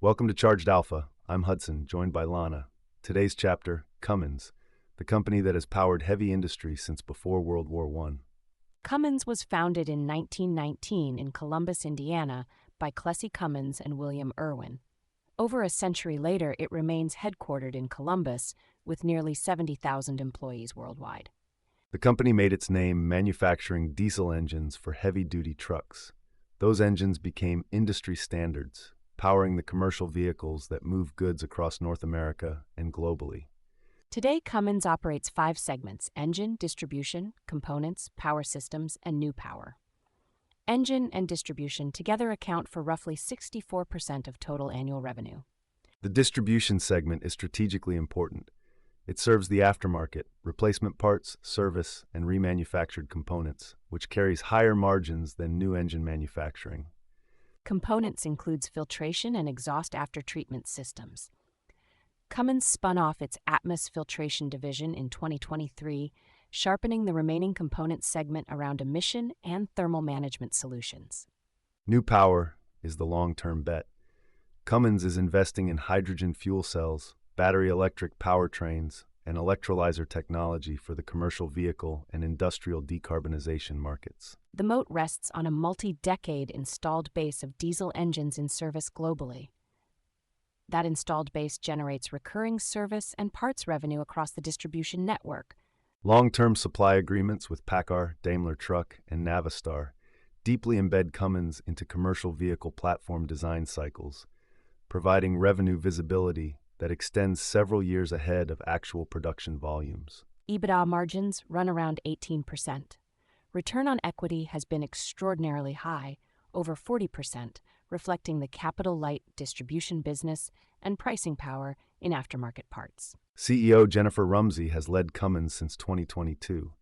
Welcome to Charged Alpha. I'm Hudson, joined by Lana. Today's chapter, Cummins, the company that has powered heavy industry since before World War I. Cummins was founded in 1919 in Columbus, Indiana, by Plessy Cummins and William Irwin. Over a century later, it remains headquartered in Columbus, with nearly 70,000 employees worldwide. The company made its name manufacturing diesel engines for heavy-duty trucks. Those engines became industry standards, powering the commercial vehicles that move goods across North America and globally. Today, Cummins operates 5 segments: engine, distribution, components, power systems, and new power. Engine and distribution together account for roughly 64% of total annual revenue. The distribution segment is strategically important. It serves the aftermarket, replacement parts, service, and remanufactured components, which carries higher margins than new engine manufacturing. Components includes filtration and exhaust aftertreatment systems. Cummins spun off its Atmos Filtration division in 2023, sharpening the remaining components segment around emission and thermal management solutions. New power is the long-term bet. Cummins is investing in hydrogen fuel cells, battery electric powertrains, and electrolyzer technology for the commercial vehicle and industrial decarbonization markets. The moat rests on a multi-decade installed base of diesel engines in service globally. That installed base generates recurring service and parts revenue across the distribution network. Long-term supply agreements with PACCAR, Daimler Truck, and Navistar deeply embed Cummins into commercial vehicle platform design cycles, providing revenue visibility that extends several years ahead of actual production volumes. EBITDA margins run around 18%. Return on equity has been extraordinarily high, over 40%, reflecting the capital-light distribution business and pricing power in aftermarket parts. CEO Jennifer Rumsey has led Cummins since 2022.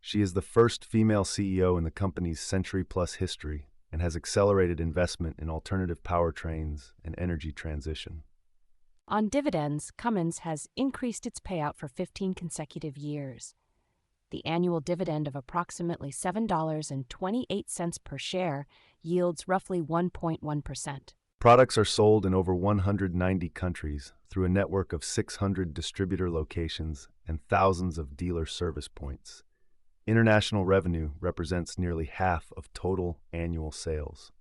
She is the first female CEO in the company's century-plus history and has accelerated investment in alternative powertrains and energy transition. On dividends, Cummins has increased its payout for 15 consecutive years. The annual dividend of approximately $7.28 per share yields roughly 1.1%. Products are sold in over 190 countries through a network of 600 distributor locations and thousands of dealer service points. International revenue represents nearly half of total annual sales.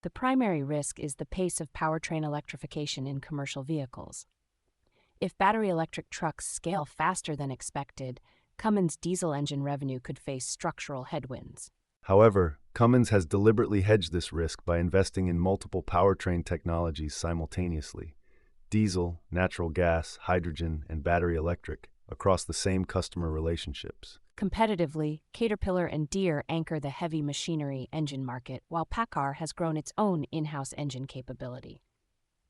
The primary risk is the pace of powertrain electrification in commercial vehicles. If battery electric trucks scale faster than expected, Cummins diesel engine revenue could face structural headwinds. However, Cummins has deliberately hedged this risk by investing in multiple powertrain technologies simultaneously: diesel, natural gas, hydrogen, and battery electric, across the same customer relationships. Competitively, Caterpillar and Deere anchor the heavy machinery engine market, while PACCAR has grown its own in-house engine capability.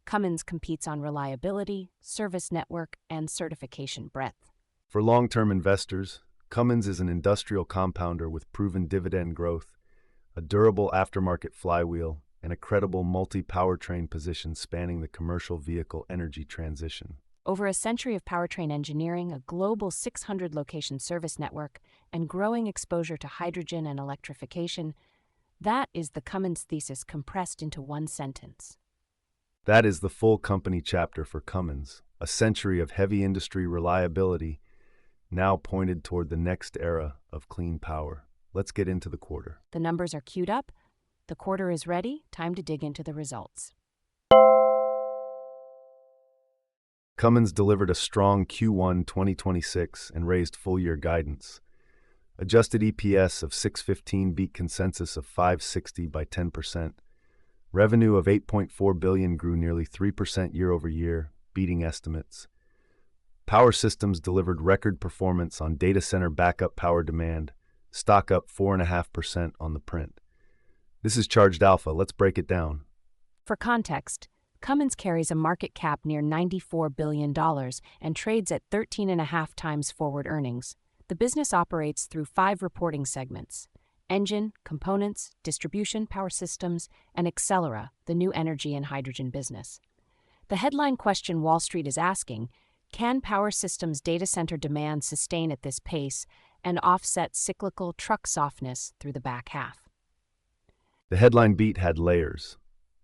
Cummins competes on reliability, service network, and certification breadth. For long-term investors, Cummins is an industrial compounder with proven dividend growth, a durable aftermarket flywheel, and a credible multi-powertrain position spanning the commercial vehicle energy transition. Over a century of powertrain engineering, a global 600-location service network, and growing exposure to hydrogen and electrification, that is the Cummins thesis compressed into one sentence. That is the full company chapter for Cummins, a century of heavy industry reliability, now pointed toward the next era of clean power. Let's get into the quarter. The numbers are queued up. The quarter is ready. Time to dig into the results. Cummins delivered a strong Q1 2026 and raised full-year guidance. Adjusted EPS of $6.15 beat consensus of $5.60 by 10%. Revenue of $8.4 billion grew nearly 3% year-over-year, beating estimates. Power Systems delivered record performance on data center backup power demand, stock up 4.5% on the print. This is Charged Alpha. Let's break it down. For context, Cummins carries a market cap near $94 billion and trades at 13.5 times forward earnings. The business operates through 5 reporting segments: engine, components, distribution, power systems, and Accelera, the new energy and hydrogen business. The headline question Wall Street is asking: can Power Systems data center demand sustain at this pace and offset cyclical truck softness through the back half? The headline beat had layers.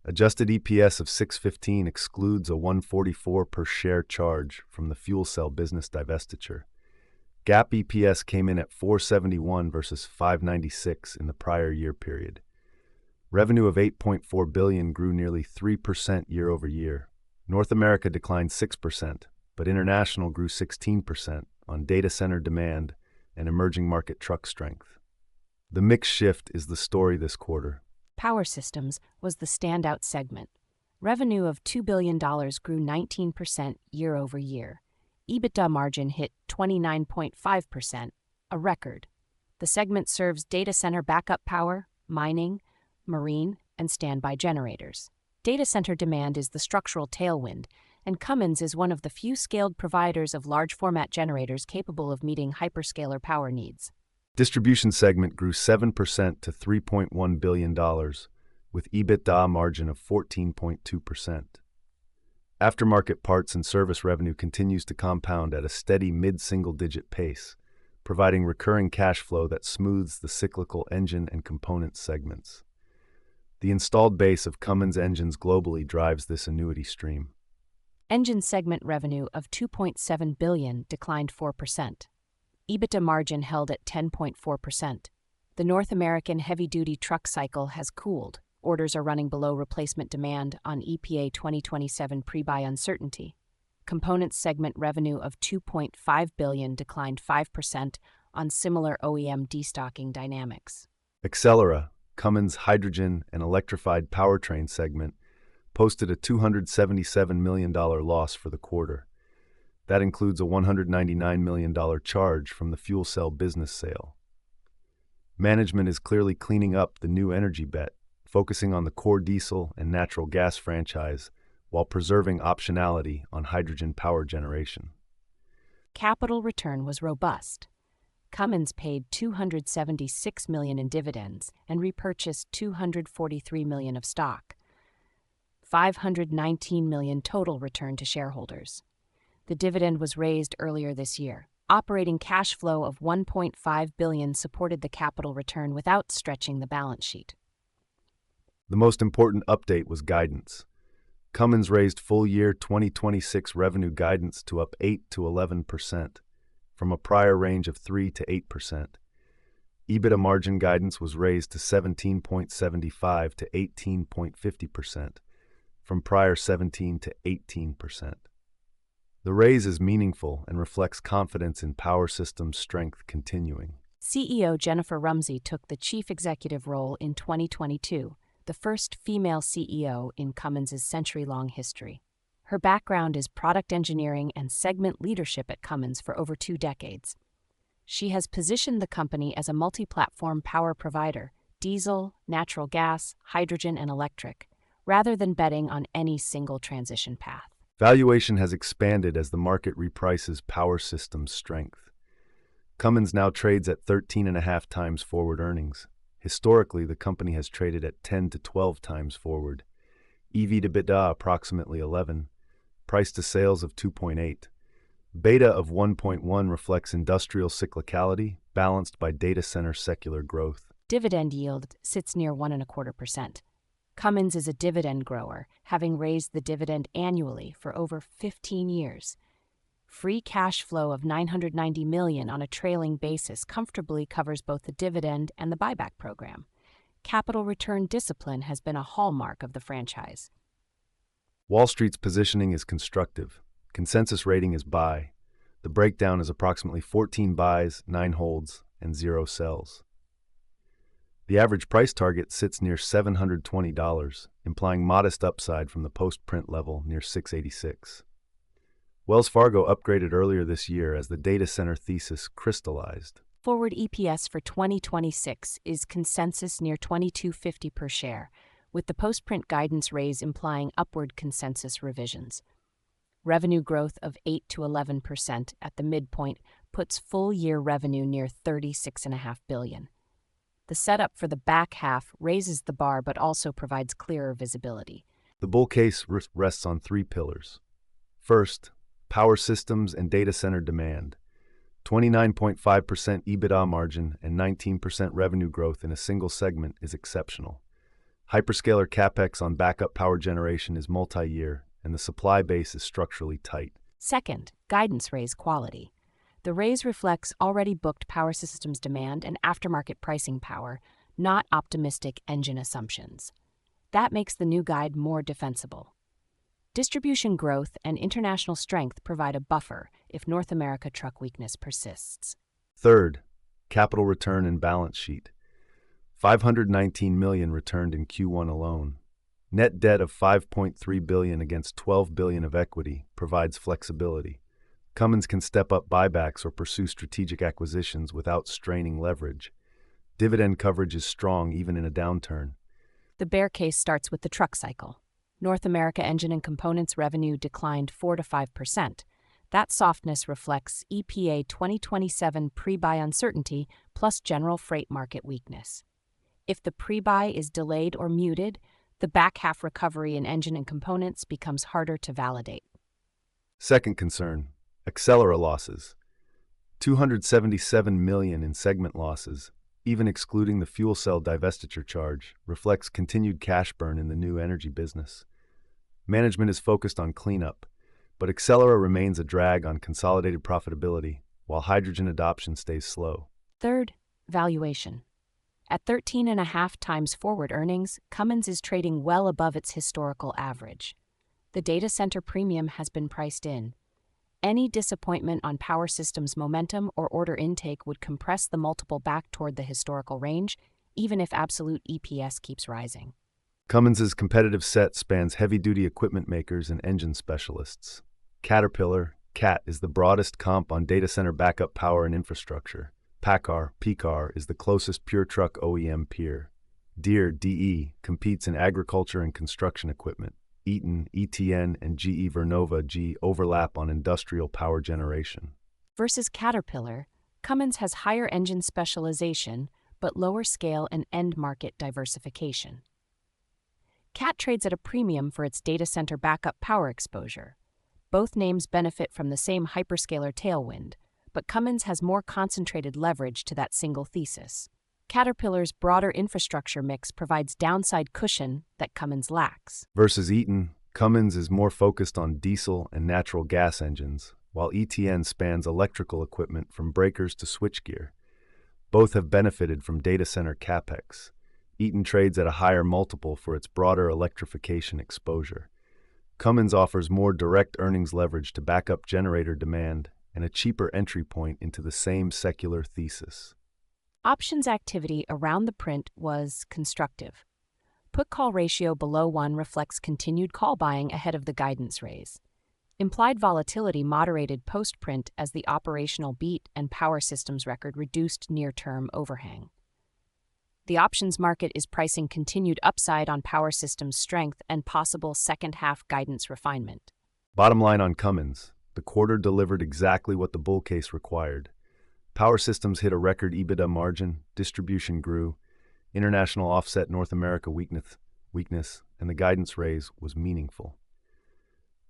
Adjusted EPS of 615 excludes a 144 per share charge from the fuel cell business divestiture. GAAP EPS came in at 471 versus 596 in the prior year period. Revenue of $8.4 billion grew nearly 3% year over year. North America declined 6%, but international grew 16% on data center demand and emerging market truck strength. The mix shift is the story this quarter. Power Systems was the standout segment. Revenue of $2 billion grew 19% year over year. EBITDA margin hit 29.5%, a record. The segment serves data center backup power, mining, marine, and standby generators. Data center demand is the structural tailwind, and Cummins is one of the few scaled providers of large-format generators capable of meeting hyperscaler power needs. Distribution segment grew 7% to $3.1 billion, with EBITDA margin of 14.2%. Aftermarket parts and service revenue continues to compound at a steady mid-single-digit pace, providing recurring cash flow that smooths the cyclical engine and components segments. The installed base of Cummins engines globally drives this annuity stream. Engine segment revenue of $2.7 billion declined 4%. EBITDA margin held at 10.4%. The North American heavy-duty truck cycle has cooled. Orders are running below replacement demand on EPA 2027 pre-buy uncertainty. Components segment revenue of $2.5 billion declined 5% on similar OEM destocking dynamics. Accelera, Cummins' hydrogen and electrified powertrain segment, posted a $277 million loss for the quarter. That includes a $199 million charge from the fuel cell business sale. Management is clearly cleaning up the new energy bet, focusing on the core diesel and natural gas franchise while preserving optionality on hydrogen power generation. Capital return was robust. Cummins paid $276 million in dividends and repurchased $243 million of stock. $519 million total return to shareholders. The dividend was raised earlier this year. Operating cash flow of $1.5 billion supported the capital return without stretching the balance sheet. The most important update was guidance. Cummins raised full-year 2026 revenue guidance to up 8 to 11%, from a prior range of 3 to 8%. EBITDA margin guidance was raised to 17.75 to 18.50%, from prior 17 to 18%. The raise is meaningful and reflects confidence in Power Systems' strength continuing. CEO Jennifer Rumsey took the chief executive role in 2022, the first female CEO in Cummins' century-long history. Her background is product engineering and segment leadership at Cummins for over 2 decades. She has positioned the company as a multi-platform power provider, diesel, natural gas, hydrogen, and electric, rather than betting on any single transition path. Valuation has expanded as the market reprices Power Systems' strength. Cummins now trades at 13.5 times forward earnings. Historically, the company has traded at 10 to 12 times forward. EV to EBITDA approximately 11. Price to sales of 2.8. Beta of 1.1 reflects industrial cyclicality, balanced by data center secular growth. Dividend yield sits near 1.25%. Cummins is a dividend grower, having raised the dividend annually for over 15 years. Free cash flow of $990 million on a trailing basis comfortably covers both the dividend and the buyback program. Capital return discipline has been a hallmark of the franchise. Wall Street's positioning is constructive. Consensus rating is buy. The breakdown is approximately 14 buys, 9 holds, and 0 sells. The average price target sits near $720, implying modest upside from the post-print level near $686. Wells Fargo upgraded earlier this year as the data center thesis crystallized. Forward EPS for 2026 is consensus near $22.50 per share, with the post-print guidance raise implying upward consensus revisions. Revenue growth of 8 to 11% at the midpoint puts full-year revenue near $36.5 billion. The setup for the back half raises the bar but also provides clearer visibility. The bull case rests on 3 pillars. First, Power Systems and data center demand. 29.5% EBITDA margin and 19% revenue growth in a single segment is exceptional. Hyperscaler capex on backup power generation is multi-year, and the supply base is structurally tight. Second, guidance raise quality. The raise reflects already booked power systems demand and aftermarket pricing power, not optimistic engine assumptions. That makes the new guide more defensible. Distribution growth and international strength provide a buffer if North America truck weakness persists. Third, capital return and balance sheet. $519 million returned in Q1 alone. Net debt of $5.3 billion against $12 billion of equity provides flexibility. Cummins can step up buybacks or pursue strategic acquisitions without straining leverage. Dividend coverage is strong even in a downturn. The bear case starts with the truck cycle. North America engine and components revenue declined 4 to 5%. That softness reflects EPA 2027 pre-buy uncertainty plus general freight market weakness. If the pre-buy is delayed or muted, the back half recovery in engine and components becomes harder to validate. Second concern, Accelera losses. $277 million in segment losses, even excluding the fuel cell divestiture charge, reflects continued cash burn in the new energy business. Management is focused on cleanup, but Accelera remains a drag on consolidated profitability, while hydrogen adoption stays slow. Third, valuation. At 13.5 times forward earnings, Cummins is trading well above its historical average. The data center premium has been priced in. Any disappointment on power systems momentum or order intake would compress the multiple back toward the historical range, even if absolute EPS keeps rising. Cummins's competitive set spans heavy-duty equipment makers and engine specialists. Caterpillar, CAT, is the broadest comp on data center backup power and infrastructure. PACCAR, PCAR, is the closest pure truck OEM peer. Deere, DE, competes in agriculture and construction equipment. Eaton, ETN, and GE Vernova G overlap on industrial power generation. Versus Caterpillar, Cummins has higher engine specialization, but lower scale and end market diversification. CAT trades at a premium for its data center backup power exposure. Both names benefit from the same hyperscaler tailwind, but Cummins has more concentrated leverage to that single thesis. Caterpillar's broader infrastructure mix provides downside cushion that Cummins lacks. Versus Eaton, Cummins is more focused on diesel and natural gas engines, while ETN spans electrical equipment from breakers to switchgear. Both have benefited from data center capex. Eaton trades at a higher multiple for its broader electrification exposure. Cummins offers more direct earnings leverage to backup generator demand and a cheaper entry point into the same secular thesis. Options activity around the print was constructive. Put-call ratio below 1 reflects continued call buying ahead of the guidance raise. Implied volatility moderated post-print as the operational beat and power systems record reduced near-term overhang. The options market is pricing continued upside on power systems strength and possible second-half guidance refinement. Bottom line on Cummins, the quarter delivered exactly what the bull case required. Power systems hit a record EBITDA margin, distribution grew, international offset North America weakness, and the guidance raise was meaningful.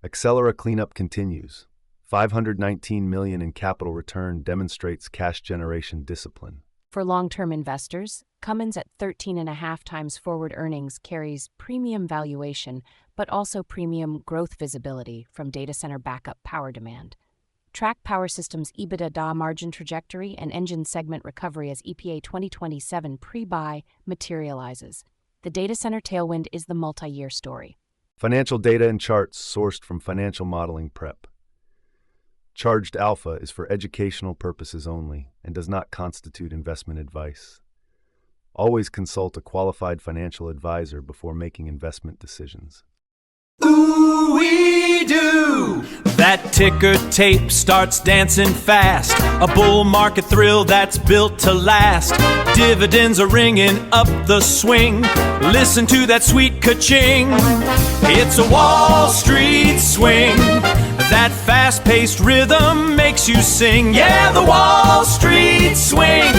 Accelera cleanup continues. $519 million in capital return demonstrates cash generation discipline. For long-term investors, Cummins at 13.5 times forward earnings carries premium valuation, but also premium growth visibility from data center backup power demand. Track power systems EBITDA margin trajectory and engine segment recovery as EPA 2027 pre-buy materializes. The data center tailwind is the multi-year story. Financial data and charts sourced from Financial Modeling Prep. Charged Alpha is for educational purposes only and does not constitute investment advice. Always consult a qualified financial advisor before making investment decisions. Ooh-wee-doo! That ticker tape starts dancing fast. A bull market thrill that's built to last. Dividends are ringing up the swing. Listen to that sweet ka-ching. It's a Wall Street swing. That fast-paced rhythm makes you sing. Yeah, the Wall Street swing.